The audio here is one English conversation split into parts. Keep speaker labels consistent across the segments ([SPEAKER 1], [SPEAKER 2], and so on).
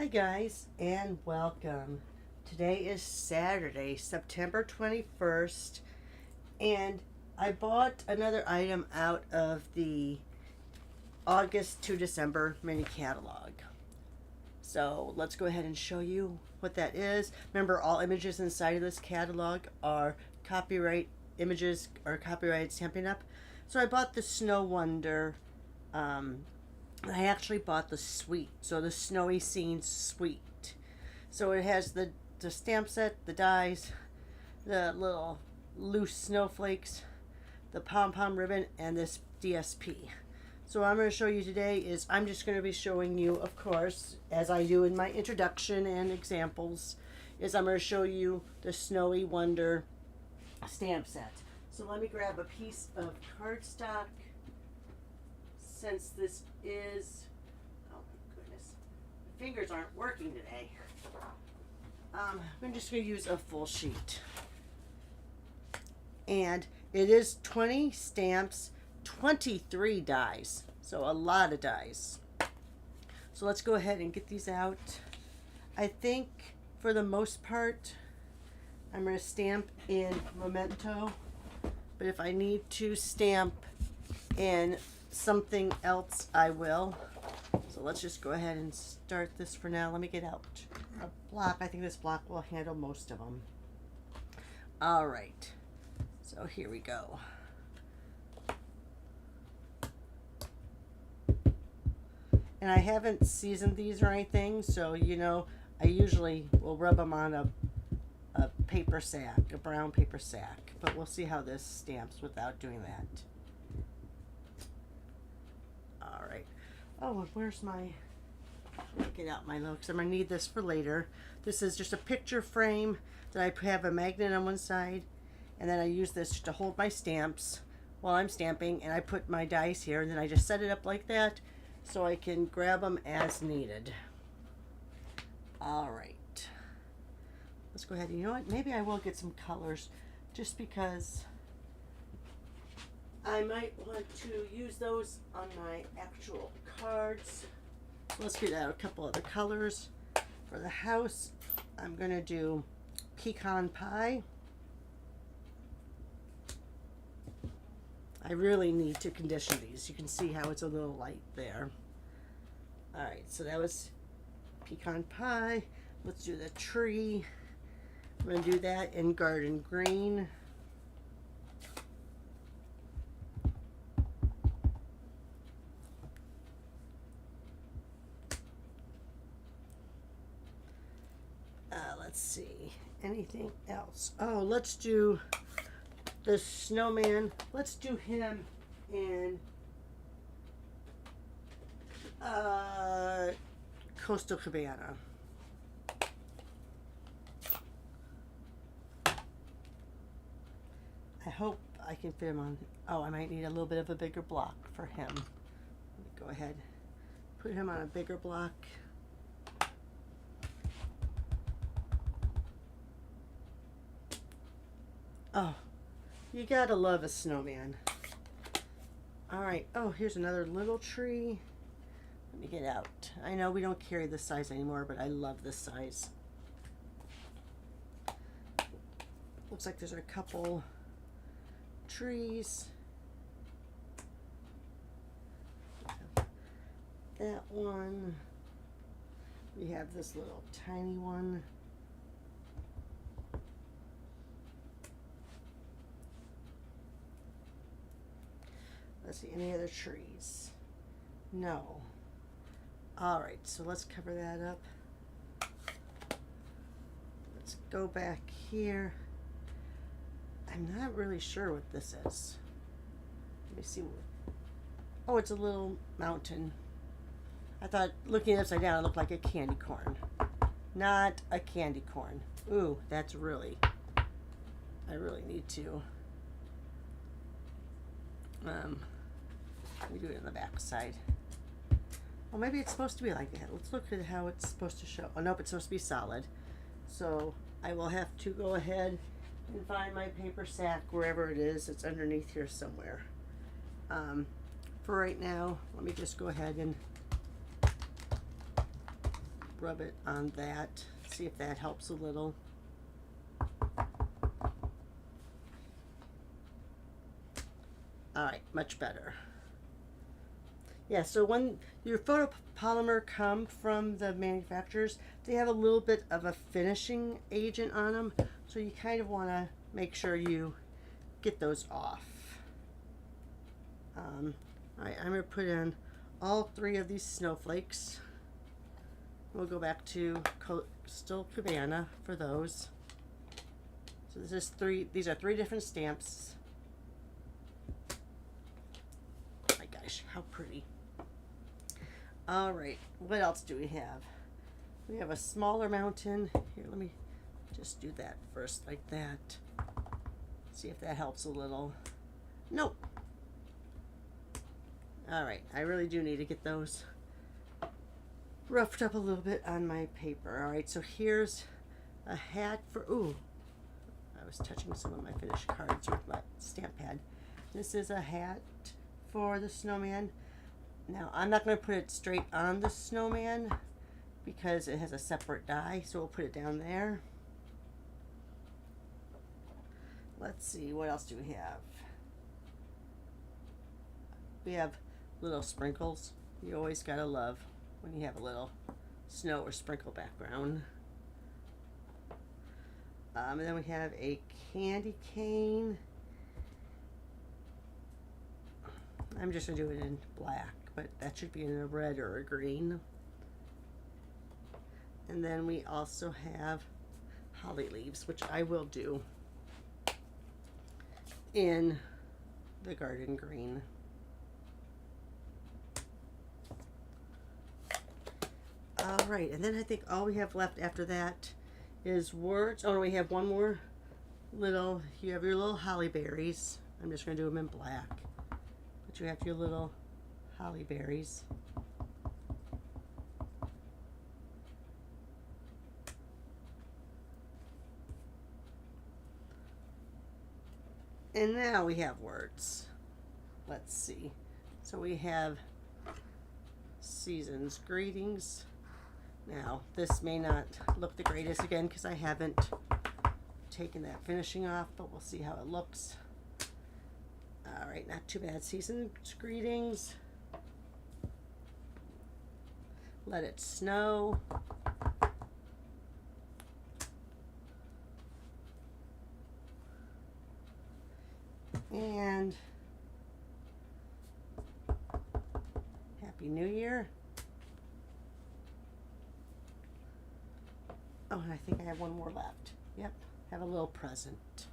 [SPEAKER 1] guys, and welcome. Today is Saturday, September 21st, and I bought another item out of the August to December mini catalog. So let's go ahead and show you what that is. Remember, all images inside of this catalog are copyright images or copyright Stampin' Up. So I bought the Snow Wonder. I actually bought the suite, so the Snowy Scene suite. So it has the stamp set, the dies, the little loose snowflakes, the pom-pom ribbon, and this DSP. So what I'm going to show you today is I'm just going to be showing you, of course, as I do in my introduction and examples, is I'm going to show you the Snowy Wonder stamp set. So let me grab a piece of cardstock. Since this is, oh my goodness, my fingers aren't working today. I'm just going to use a full sheet. And it is 20 stamps, 23 dies. So a lot of dies. So let's go ahead and get these out. I think for the most part, I'm going to stamp in Memento. But if I need to stamp in something else, I will. So let's just go ahead and start this for now. Let me get out a block. I think this block will handle most of them. All right, so here we go. And I haven't seasoned these or anything, so you know, I usually will rub them on a paper sack, a brown paper sack, but we'll see how this stamps without doing that. Alright. Oh, and where's my... Get out my notes. I'm going to need this for later. This is just a picture frame that I have a magnet on one side. And then I use this to hold my stamps while I'm stamping. And I put my dice here. And then I just set it up like that so I can grab them as needed. Alright. Let's go ahead. You know what? Maybe I will get some colors just because I might want to use those on my actual cards. Let's get out a couple other colors. For the house, I'm going to do pecan pie. I really need to condition these. You can see how it's a little light there. Alright, so that was pecan pie. Let's do the tree. I'm going to do that in garden green. Let's see, anything else? Oh, let's do the snowman. Let's do him in Coastal Cabana. I hope I can fit him on. Oh, I might need a little bit of a bigger block for him. Let me go ahead, put him on a bigger block. Oh, you gotta love a snowman. Alright, oh, here's another little tree. Let me get out. I know we don't carry this size anymore, but I love this size. Looks like there's a couple trees. That one. We have this little tiny one. Let's see, any other trees? No. Alright, so let's cover that up. Let's go back here. I'm not really sure what this is. Let me see. Oh, it's a little mountain. I thought looking upside down it looked like a candy corn. Not a candy corn. Ooh, that's really... I really need to... Let me do it on the back side. Well, maybe it's supposed to be like that. Let's look at how it's supposed to show. Oh, nope, it's supposed to be solid. So I will have to go ahead and find my paper sack wherever it is. It's underneath here somewhere. For right now, let me just go ahead and rub it on that, see if that helps a little. All right, much better. Yeah, so when your photopolymer come from the manufacturers, they have a little bit of a finishing agent on them, so you kind of want to make sure you get those off. All right, I'm going to put in all 3 of these snowflakes. We'll go back to Coastal Cabana for those. So this is these are 3 different stamps. Oh my gosh, how pretty. All right, what else do we have? We have a smaller mountain. Here, let me just do that first, like that. See if that helps a little. Nope. All right, I really do need to get those roughed up a little bit on my paper. All right, so here's a hat for, ooh, I was touching some of my finished cards with my stamp pad. This is a hat for the snowman. Now, I'm not going to put it straight on the snowman because it has a separate die, so we'll put it down there. Let's see, what else do we have? We have little sprinkles. You always gotta love when you have a little snow or sprinkle background. And then we have a candy cane. I'm just gonna do it in black, but that should be in a red or a green. And then we also have holly leaves, which I will do in the garden green. All right, and then I think all we have left after that is words. Oh, we have one more little, you have your little holly berries. I'm just going to do them in black. But you have your little holly berries. And now we have words. Let's see. So we have season's greetings. Now, this may not look the greatest again because I haven't taken that finishing off, but we'll see how it looks. All right, not too bad. Season's greetings. Let it snow. And Happy New Year. Oh, and I think I have one more left. Yep, have a little present.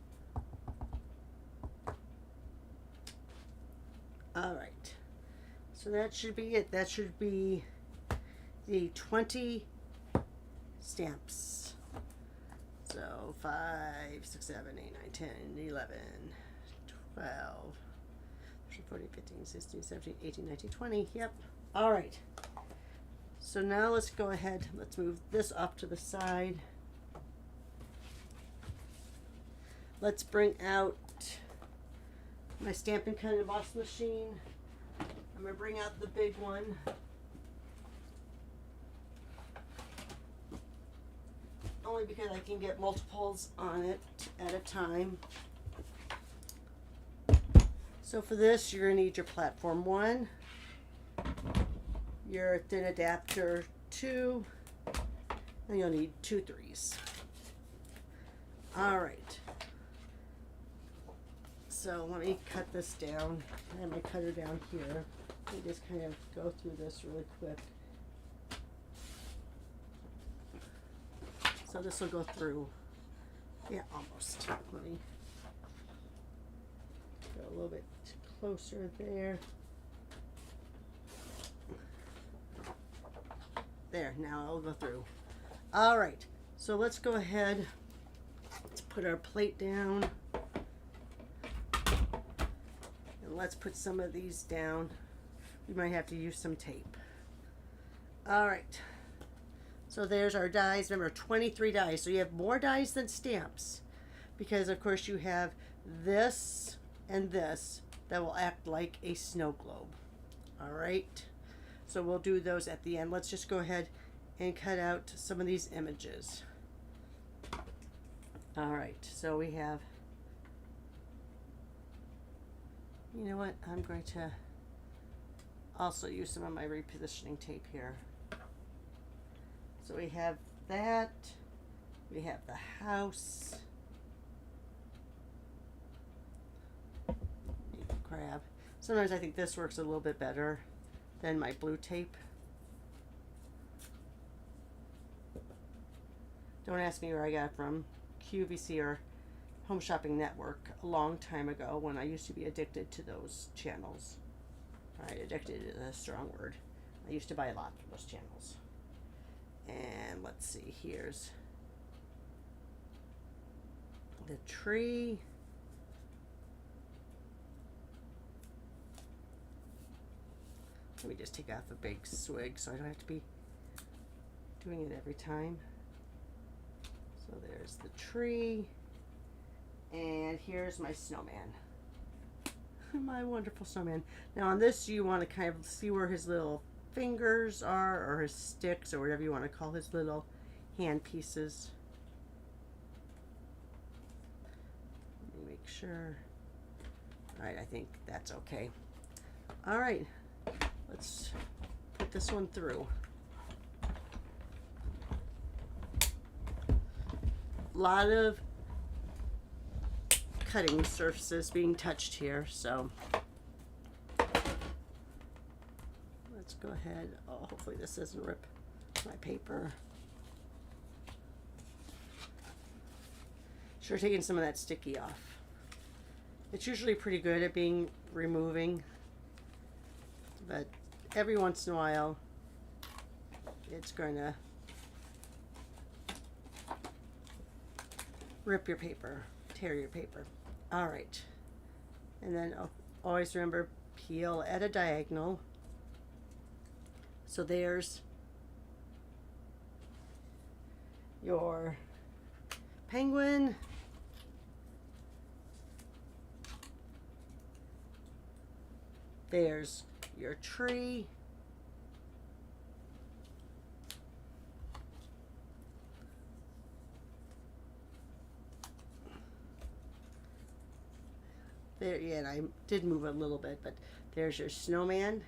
[SPEAKER 1] All right, so that should be it. That should be the 20 stamps. So 5, 6, 7, 8, 9, 10, 11, 12, 13, 14, 15, 16, 17, 18, 19, 20. Yep. All right. So now let's go ahead. Let's move this off to the side. Let's bring out my Stampin' Cut and Emboss machine. I'm going to bring out the big one. Only because I can get multiples on it at a time. So for this, you're going to need your platform 1, your thin adapter 2, and you'll need 2 3s. All right. So let me cut this down. I have my cutter down here. Let me just kind of go through this really quick. So this will go through, yeah, almost. Let me go a little bit closer there. There, now I'll go through. All right, so let's go ahead. Let's put our plate down. And let's put some of these down. We might have to use some tape. All right. So there's our dies. Remember, 23 dies. So you have more dies than stamps because, of course, you have this and this that will act like a snow globe. All right. So we'll do those at the end. Let's just go ahead and cut out some of these images. All right, so we have, you know what, I'm going to also use some of my repositioning tape here. So we have that, we have the house, grab. Sometimes I think this works a little bit better than my blue tape. Don't ask me where I got it from, QVC or Home Shopping Network, a long time ago when I used to be addicted to those channels. Right, addicted is a strong word. I used to buy a lot from those channels. And let's see, here's the tree. Let me just take off a big swig so I don't have to be doing it every time. So there's the tree, and here's my snowman. My wonderful snowman. Now on this you want to kind of see where his little fingers are, or his sticks, or whatever you want to call his little hand pieces. Let me make sure. Alright, I think that's okay. Alright, let's put this one through. A lot of cutting surfaces being touched here, so let's go ahead. Oh, hopefully this doesn't rip my paper. Sure, taking some of that sticky off. It's usually pretty good at being removing, but every once in a while it's going to rip your paper, tear your paper. All right, and then always remember, peel at a diagonal. So there's your penguin. There's your tree. There, yeah, and I did move a little bit, but there's your snowman.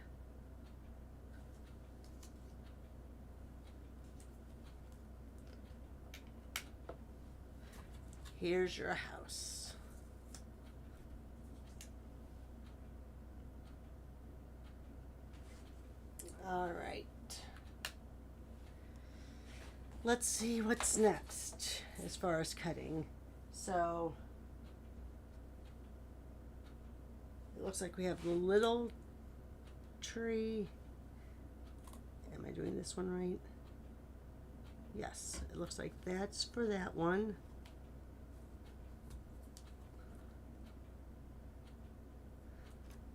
[SPEAKER 1] Here's your house. All right. Let's see what's next as far as cutting. So it looks like we have a little tree. Am I doing this one right? Yes, it looks like that's for that one.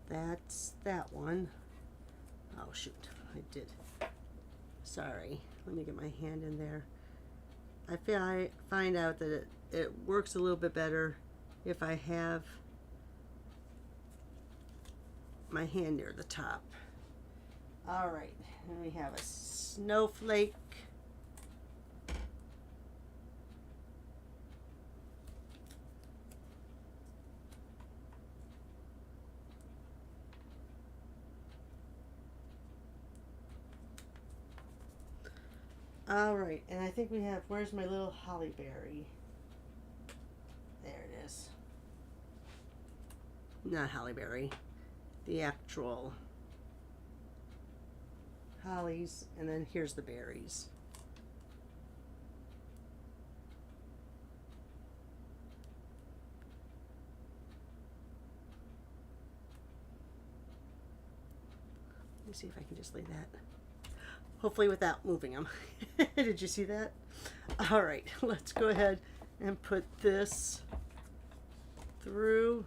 [SPEAKER 1] That's that one. Oh shoot, I did. Sorry, let me get my hand in there. I find out that it works a little bit better if I have my hand near the top. All right, and we have a snowflake. All right, and I think we have, where's my little holly berry? There it is. Not holly berry, the actual hollies, and then here's the berries. Let me see if I can just lay that. Hopefully without moving them. Did you see that? All right, let's go ahead and put this through.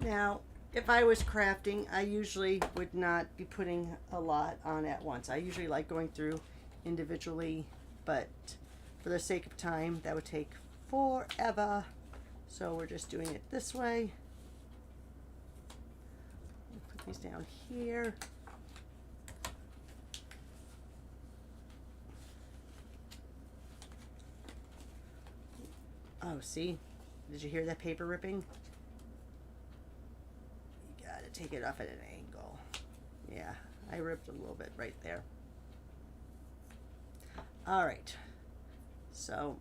[SPEAKER 1] Now, if I was crafting, I usually would not be putting a lot on at once. I usually like going through individually, but for the sake of time, that would take forever. So we're just doing it this way. Put these down here. Oh, see? Did you hear that paper ripping? You gotta take it off at an angle. Yeah, I ripped a little bit right there. All right, so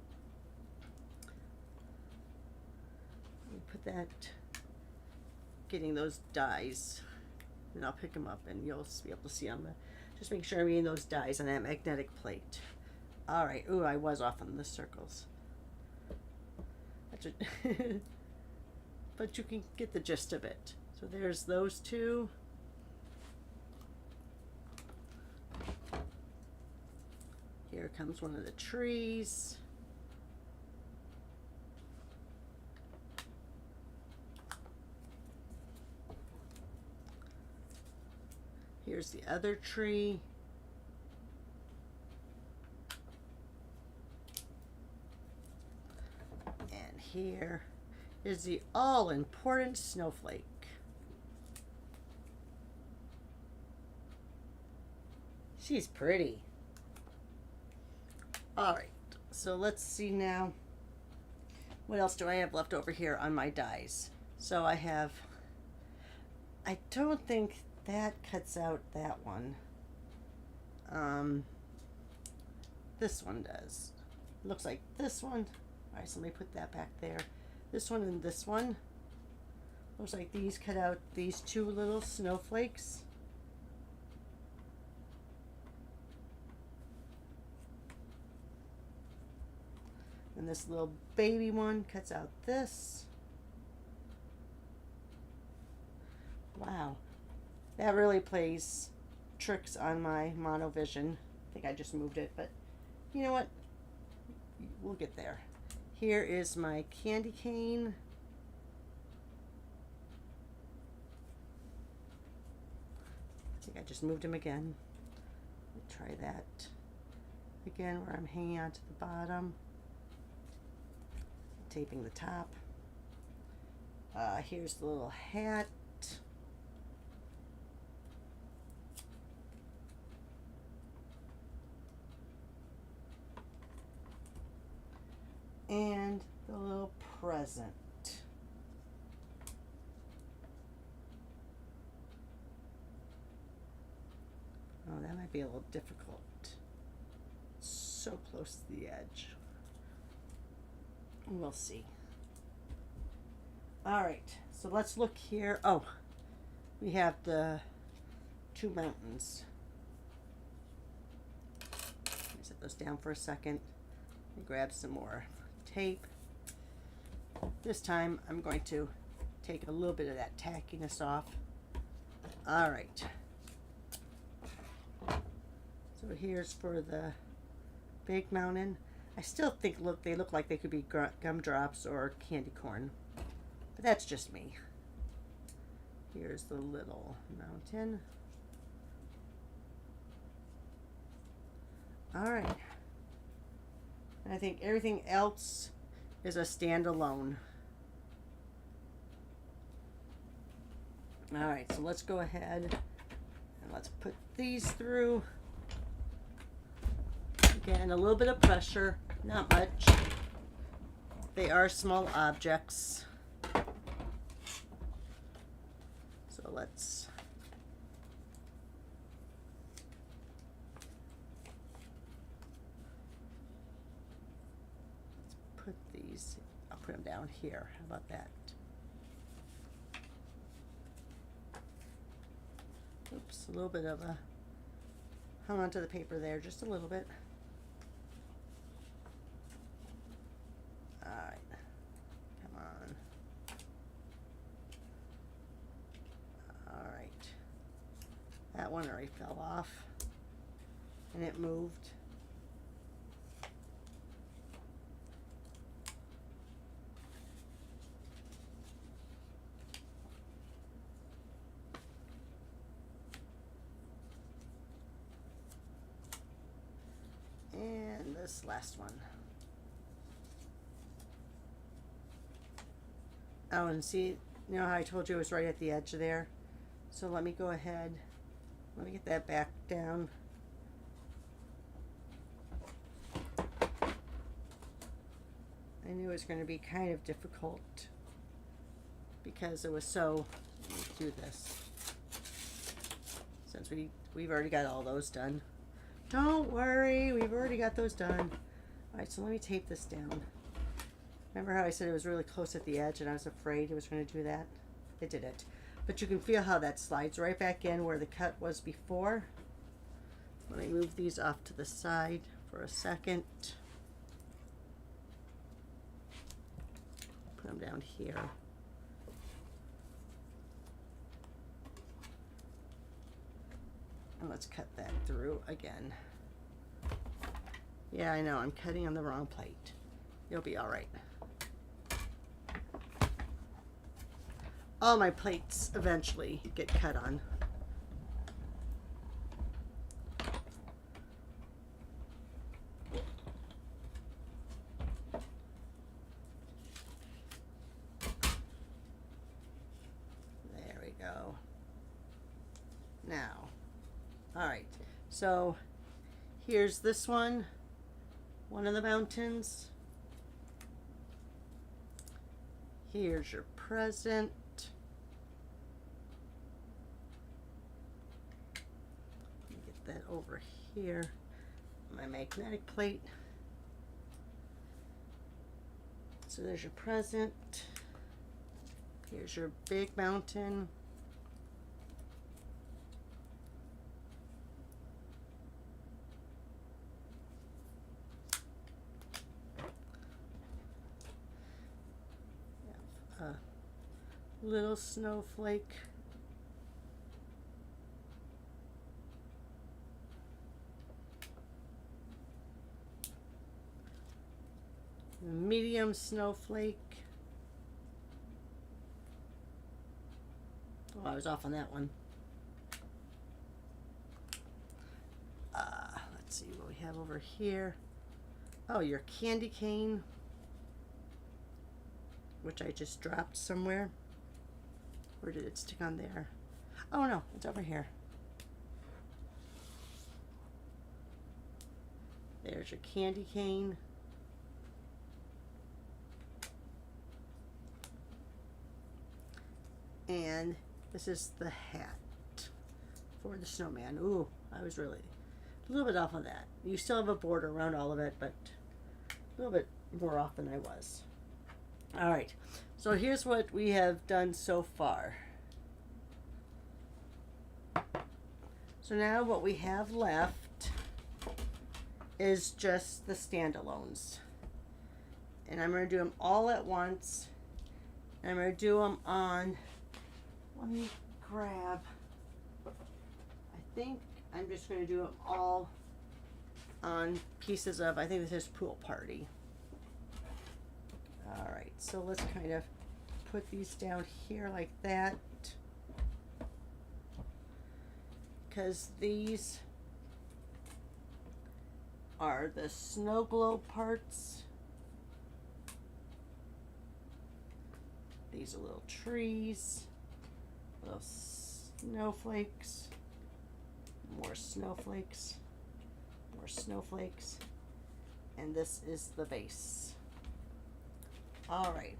[SPEAKER 1] we put that, getting those dies, and I'll pick them up and you'll be able to see them. Just make sure I'm getting those dies on that magnetic plate. All right, ooh, I was off on the circles. But you can get the gist of it. So there's those two. Here comes one of the trees. Here's the other tree. And here is the all-important snowflake. She's pretty. All right, so let's see now. What else do I have left over here on my dies? So I don't think that cuts out that one. This one does. Looks like this one. All right, so let me put that back there. This one and this one. Looks like these cut out these two little snowflakes. And this little baby one cuts out this. Wow. That really plays tricks on my monovision. I think I just moved it, but you know what? We'll get there. Here is my candy cane. I think I just moved him again. Let's try that again where I'm hanging on to the bottom. Taping the top. Here's the little hat. And the little present. Oh, that might be a little difficult. So close to the edge. We'll see. All right, so let's look here. Oh, we have the two mountains. Let me set those down for a second and grab some more tape. This time I'm going to take a little bit of that tackiness off. All right. So here's for the big mountain. I still think they look like they could be gumdrops or candy corn, but that's just me. Here's the little mountain. All right. I think everything else is a standalone. All right, so let's go ahead and let's put these through. Again, a little bit of pressure, not much. They are small objects. So let's put these, I'll put them down here. How about that? Oops, a little bit of a, hung onto the paper there, just a little bit. Alright, come on. Alright. That one already fell off. And it moved. And this last one. Oh, and see, you know how I told you it was right at the edge there? So let me go ahead. Let me get that back down. I knew it was going to be kind of difficult because it was so. Let me do this. Since we've already got all those done. Don't worry, we've already got those done. Alright, so let me tape this down. Remember how I said it was really close at the edge and I was afraid it was going to do that? It didn't. But you can feel how that slides right back in where the cut was before. Let me move these off to the side for a second. Put them down here. And let's cut that through again. Yeah, I know, I'm cutting on the wrong plate. You'll be all right. All my plates eventually get cut on. There we go. Now, all right, so here's this one of the mountains. Here's your present. Let me get that over here. My magnetic plate. So there's your present. Here's your big mountain. Little snowflake. Medium snowflake. Oh, I was off on that one. Let's see what we have over here. Oh, your candy cane, which I just dropped somewhere. Where did it stick on there? Oh no, it's over here. There's your candy cane. And this is the hat for the snowman. Ooh, I was really a little bit off on that. You still have a border around all of it, but a little bit more off than I was. All right, so here's what we have done so far. So now what we have left is just the standalones. And I'm going to do them all at once. And I'm going to do them on, let me grab, I think I'm just going to do them all on pieces of, I think this is Pool Party. All right, so let's kind of put these down here like that, because these are the snow globe parts. These are little trees, little snowflakes, more snowflakes, more snowflakes, and this is the base. All right.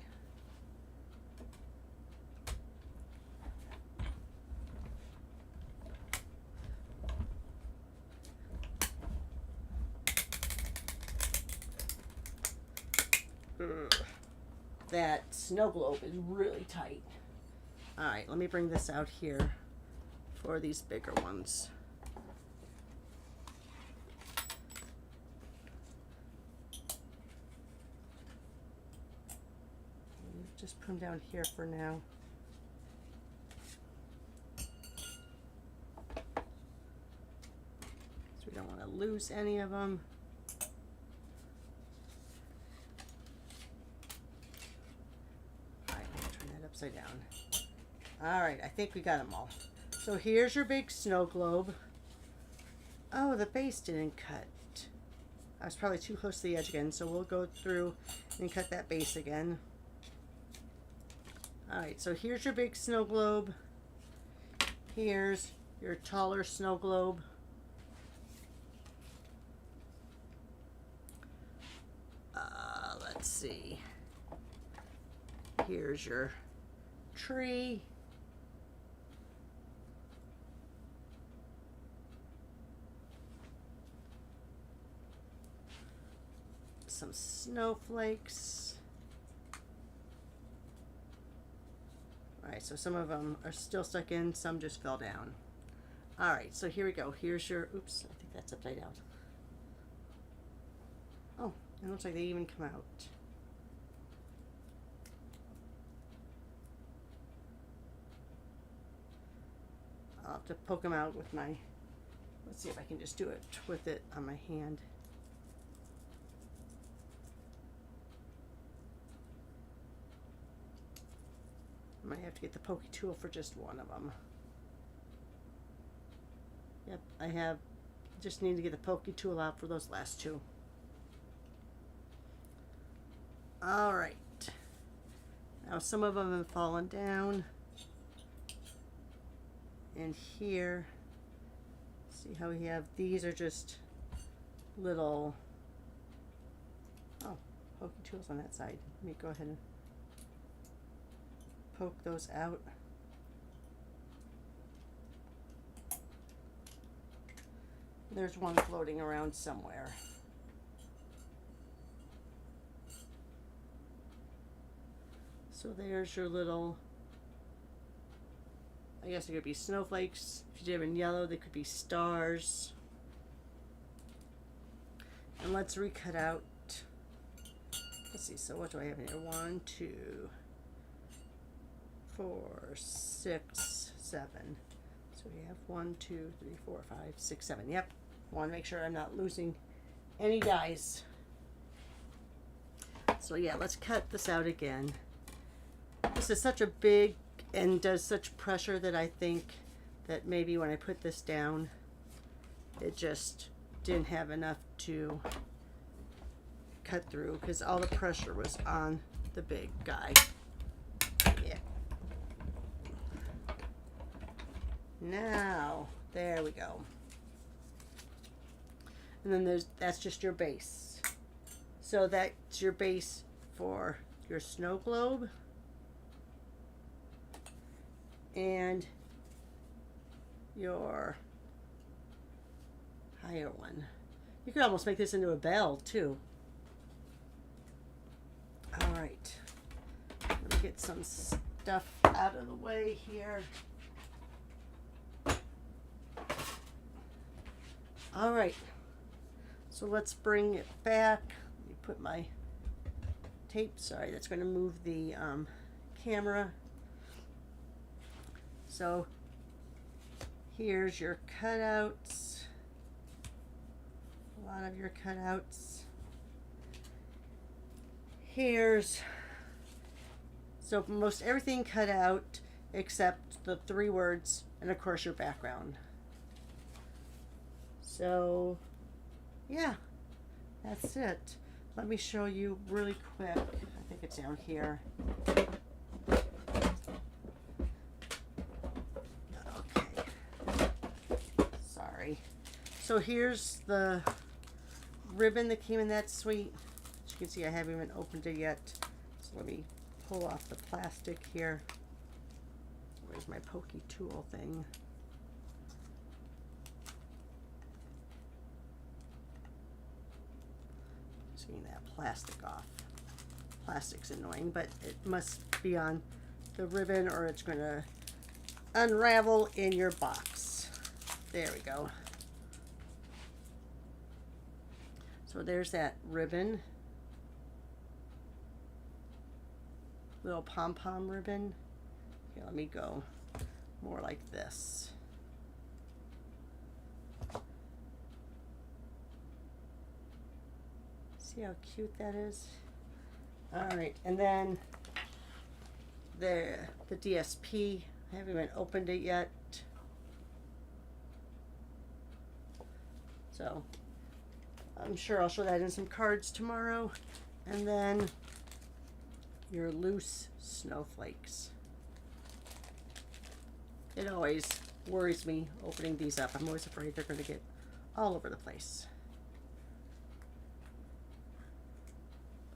[SPEAKER 1] That snow globe is really tight. All right, let me bring this out here for these bigger ones. Just put them down here for now. So we don't want to lose any of them. All right, I'm going to turn that upside down. All right, I think we got them all. So here's your big snow globe. Oh, the base didn't cut. I was probably too close to the edge again, so we'll go through and cut that base again. Alright, so here's your big snow globe. Here's your taller snow globe. Let's see. Here's your tree. Some snowflakes. Alright, so some of them are still stuck in, some just fell down. Alright, so here we go. Here's your, oops, I think that's upside down. Oh, it looks like they even come out. I'll have to poke them out with my, let's see if I can just do it with it on my hand. I might have to get the pokey tool for just one of them. Yep, I have, just need to get the pokey tool out for those last two. Alright, now some of them have fallen down. And here, see how we have, these are just little, oh, pokey tools on that side. Let me go ahead and poke those out. There's one floating around somewhere. So there's your little, I guess it could be snowflakes. If you did them in yellow, they could be stars. And let's recut out. Let's see, so what do I have in here? 1, 2, 4, 6, 7. So we have 1, 2, 3, 4, 5, 6, 7. Yep. I want to make sure I'm not losing any dies. So yeah, let's cut this out again. This is such a big and does such pressure that I think that maybe when I put this down, it just didn't have enough to cut through because all the pressure was on the big guy. Yeah. Now, there we go. And then that's just your base. So that's your base for your snow globe. And your higher one. You could almost make this into a bell too. All right, let me get some stuff out of the way here. All right, so let's bring it back. Let me put my tape, sorry, that's going to move the camera. So here's your cutouts, a lot of your cutouts. Here's, so most everything cut out except the 3 words and of course your background. So yeah, that's it. Let me show you really quick. I think it's down here. So here's the ribbon that came in that suite. As you can see, I haven't even opened it yet. So let me pull off the plastic here. Where's my pokey tool thing? Just getting that plastic off. Plastic's annoying, but it must be on the ribbon or it's going to unravel in your box. There we go. So there's that ribbon, little pom-pom ribbon. Here, let me go more like this. See how cute that is? All right, and then the DSP, I haven't even opened it yet. So I'm sure I'll show that in some cards tomorrow. And then your loose snowflakes. It always worries me opening these up. I'm always afraid they're going to get all over the place.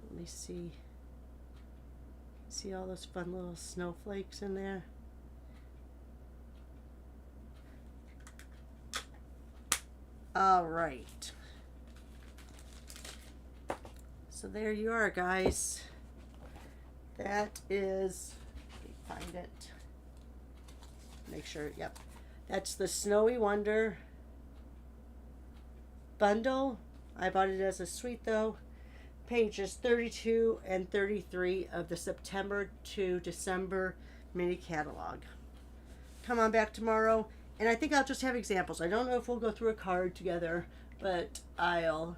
[SPEAKER 1] Let me see. See all those fun little snowflakes in there? All right. So there you are, guys. That is, let me find it. Make sure, yep. That's the Snowy Wonder bundle. I bought it as a suite though. Pages 32 and 33 of the September to December mini catalog. Come on back tomorrow, and I think I'll just have examples. I don't know if we'll go through a card together, but I'll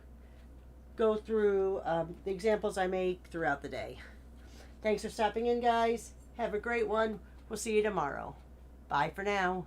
[SPEAKER 1] go through the examples I make throughout the day. Thanks for stopping in, guys. Have a great one. We'll see you tomorrow. Bye for now.